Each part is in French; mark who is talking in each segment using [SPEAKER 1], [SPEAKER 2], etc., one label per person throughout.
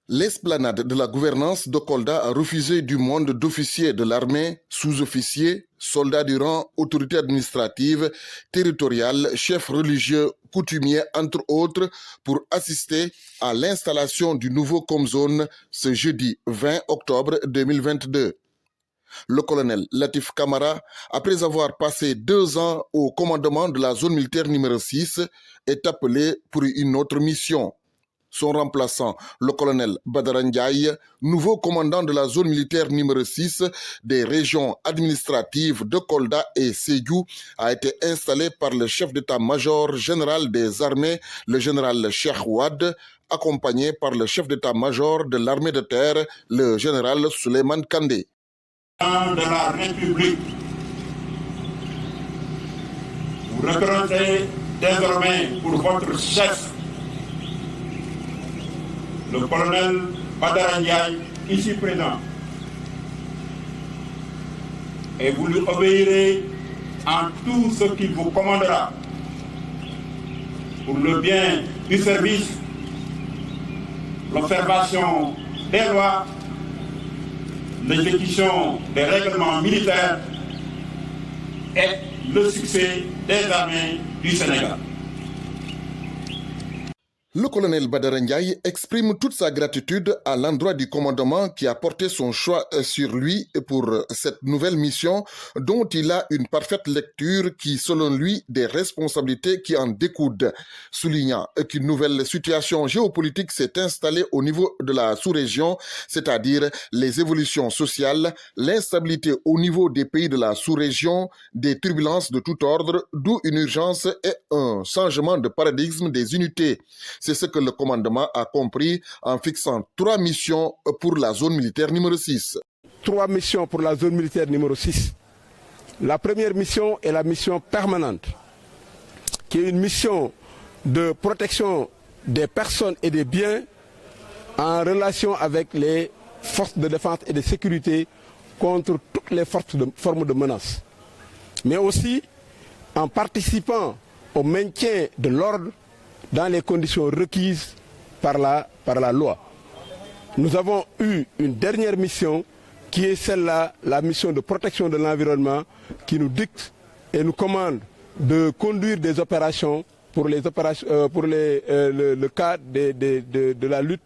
[SPEAKER 1] L'esplanade de la gouvernance de Kolda a refusé du monde d'officiers de l'armée, sous-officiers, soldats du rang, autorités administratives, territoriales, chefs religieux, coutumiers, entre autres, pour assister à l'installation du nouveau Comzone ce jeudi 20 octobre 2022. Le colonel Latif Camara, après avoir passé 2 ans au commandement de la zone militaire numéro 6, est appelé pour une autre mission. Son remplaçant, le colonel Badara Ndiaye, nouveau commandant de la zone militaire numéro 6 des régions administratives de Kolda et Sédhiou, a été installé par le chef d'état-major général des armées, le général Cheikh Wade, accompagné par le chef d'état-major de l'armée de terre, le général Souleymane Kandé.
[SPEAKER 2] De la République, vous reconnaissez désormais pour votre chef le colonel Badara Ndiaye, ici présent, et vous lui obéirez en tout ce qu'il vous commandera pour le bien du service, l'observation des lois, l'exécution des règlements militaires et le succès des armées du Sénégal.
[SPEAKER 1] Le colonel Badara Ndiaye exprime toute sa gratitude à l'endroit du commandement qui a porté son choix sur lui pour cette nouvelle mission dont il a une parfaite lecture qui, selon lui, des responsabilités qui en découlent, soulignant qu'une nouvelle situation géopolitique s'est installée au niveau de la sous-région, c'est-à-dire les évolutions sociales, l'instabilité au niveau des pays de la sous-région, des turbulences de tout ordre, d'où une urgence et un changement de paradigme des unités. C'est ce que le commandement a compris en fixant 3 missions pour la zone militaire numéro 6.
[SPEAKER 3] 3 missions pour la zone militaire numéro 6. La première mission est la mission permanente, qui est une mission de protection des personnes et des biens en relation avec les forces de défense et de sécurité contre toutes les formes de menaces, mais aussi en participant au maintien de l'ordre dans les conditions requises par la loi. Nous avons eu une dernière mission qui est celle-là, la mission de protection de l'environnement, qui nous dicte et nous commande de conduire des opérations pour le cas de la lutte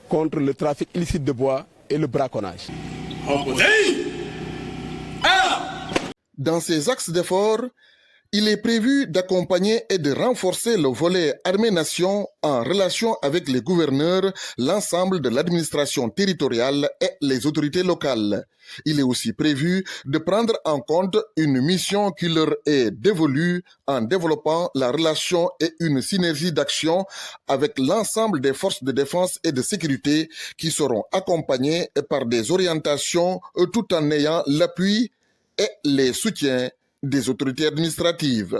[SPEAKER 3] contre le trafic illicite de bois et le braconnage.
[SPEAKER 1] Dans ces axes d'effort, il est prévu d'accompagner et de renforcer le volet armée-nation en relation avec les gouverneurs, l'ensemble de l'administration territoriale et les autorités locales. Il est aussi prévu de prendre en compte une mission qui leur est dévolue en développant la relation et une synergie d'action avec l'ensemble des forces de défense et de sécurité qui seront accompagnées par des orientations tout en ayant l'appui et les soutiens des autorités administratives.